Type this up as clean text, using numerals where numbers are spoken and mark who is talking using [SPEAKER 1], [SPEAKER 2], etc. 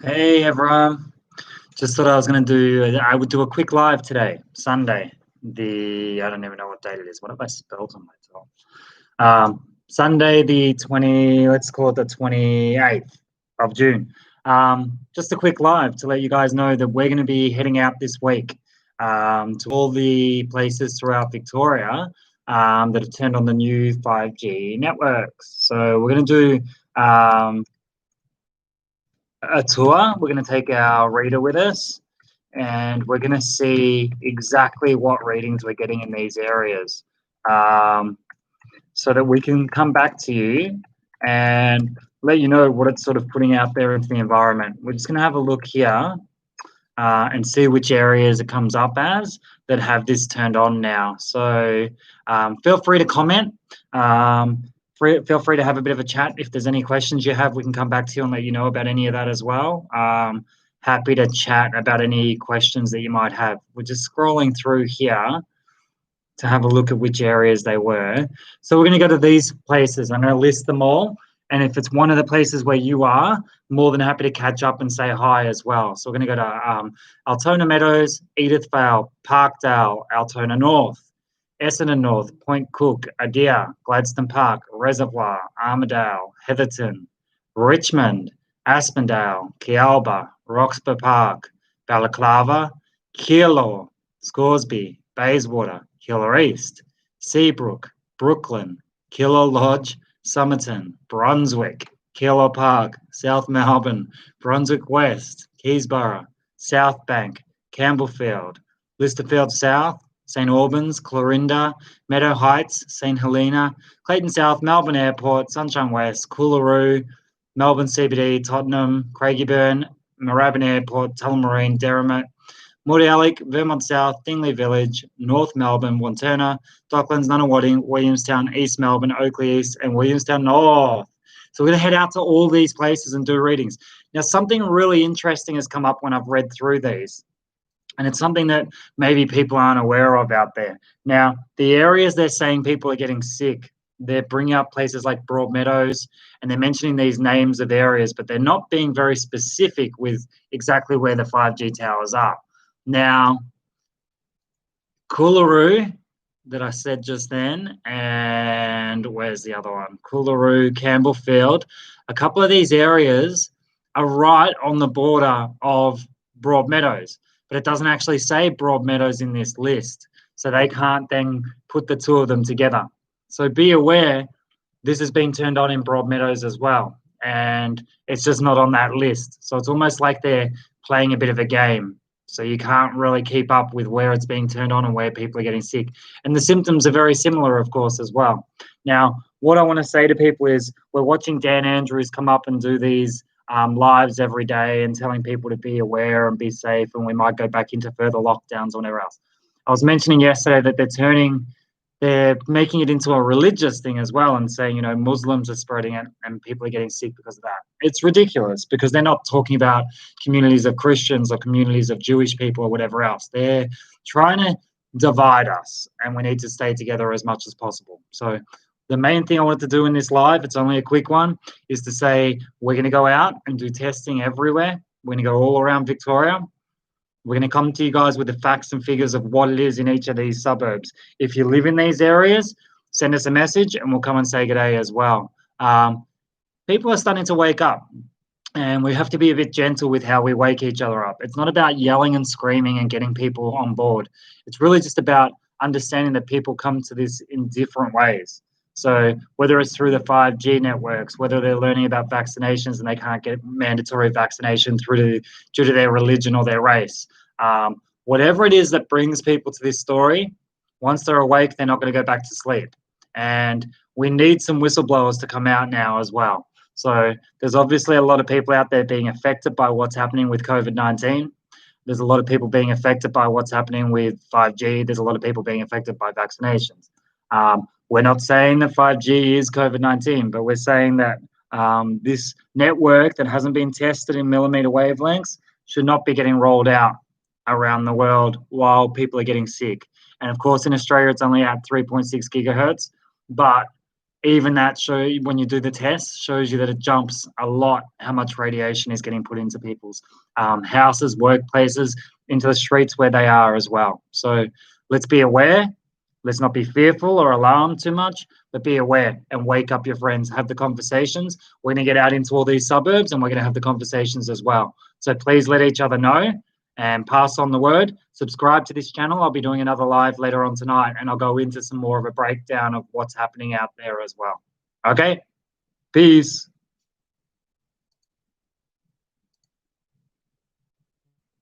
[SPEAKER 1] Hey everyone, just thought I would do a quick live today, Sunday. I don't even know what date it is. What have I spelled on my top? Sunday the 20, let's call it the 28th of June. Just a quick live to let you guys know that we're going to be heading out this week to all the places throughout Victoria that have turned on the new 5G networks. So we're going to do a tour. We're going to take our reader with us and we're going to see exactly what readings we're getting in these areas um, so that we can come back to you and let you know what it's sort of putting out there into the environment. We're just going to have a look here and see which areas it comes up as that have this turned on now. So feel free to comment. Feel free to have a bit of a chat. If there's any questions you have, we can come back to you and let you know about any of that as well. Happy to chat about any questions that you might have. We're just scrolling through here to have a look at which areas they were. So we're going to go to these places. I'm going to list them all. And if it's one of the places where you are, more than happy to catch up and say hi as well. So we're going to go to Altona Meadows, Edithvale, Parkdale, Altona North, Essendon North, Point Cook, Adair, Gladstone Park, Reservoir, Armidale, Heatherton, Richmond, Aspendale, Kialba, Roxburgh Park, Balaclava, Keilor, Scoresby, Bayswater, Keilor East, Seabrook, Brooklyn, Keilor Lodge, Somerton, Brunswick, Keilor Park, South Melbourne, Brunswick West, Keysborough, South Bank, Campbellfield, Listerfield South, St Albans, Clorinda, Meadow Heights, St Helena, Clayton South, Melbourne Airport, Sunshine West, Coolaroo, Melbourne CBD, Tottenham, Craigieburn, Moorabbin Airport, Tullamarine, Derrimut, Mordialloc, Vermont South, Dingley Village, North Melbourne, Wantirna, Docklands, Nunawading, Williamstown, East Melbourne, Oakley East, and Williamstown North. So we're going to head out to all these places and do readings. Now, something really interesting has come up when I've read through these, and it's something that maybe people aren't aware of out there. Now, the areas they're saying people are getting sick, they're bringing up places like Broadmeadows, and they're mentioning these names of areas, but they're not being very specific with exactly where the 5G towers are. Now, Coolaroo, that I said just then, and where's the other one? Coolaroo, Campbellfield. A couple of these areas are right on the border of Broadmeadows, but it doesn't actually say Broadmeadows in this list, so they can't then put the two of them together. So be aware, this has been turned on in Broadmeadows as well, and it's just not on that list. So it's almost like they're playing a bit of a game. So you can't really keep up with where it's being turned on and where people are getting sick. And the symptoms are very similar, of course, as well. Now, what I want to say to people is we're watching Dan Andrews come up and do these lives every day and telling people to be aware and be safe, and we might go back into further lockdowns or whatever else. I was mentioning yesterday that they're making it into a religious thing as well and saying, Muslims are spreading it and people are getting sick because of that. It's ridiculous because they're not talking about communities of Christians or communities of Jewish people or whatever else. They're trying to divide us, and we need to stay together as much as possible. So the main thing I wanted to do in this live, it's only a quick one, is to say we're going to go out and do testing everywhere. We're going to go all around Victoria. We're going to come to you guys with the facts and figures of what it is in each of these suburbs. If you live in these areas, send us a message and we'll come and say good day as well. People are starting to wake up, and we have to be a bit gentle with how we wake each other up. It's not about yelling and screaming and getting people on board. It's really just about understanding that people come to this in different ways. So whether it's through the 5G networks, whether they're learning about vaccinations and they can't get mandatory vaccination due to their religion or their race, whatever it is that brings people to this story, once they're awake, they're not going to go back to sleep. And we need some whistleblowers to come out now as well. So there's obviously a lot of people out there being affected by what's happening with COVID-19. There's a lot of people being affected by what's happening with 5G. There's a lot of people being affected by vaccinations. We're not saying that 5G is COVID-19, but we're saying that this network that hasn't been tested in millimeter wavelengths should not be getting rolled out around the world while people are getting sick. And of course, in Australia, it's only at 3.6 gigahertz, but even that show, when you do the test, shows you that it jumps a lot how much radiation is getting put into people's houses, workplaces, into the streets where they are as well. So let's be aware. Let's not be fearful or alarmed too much, but be aware and wake up your friends, have the conversations. We're going to get out into all these suburbs and we're going to have the conversations as well. So please let each other know and pass on the word. Subscribe to this channel. I'll be doing another live later on tonight, and I'll go into some more of a breakdown of what's happening out there as well. Okay? Peace.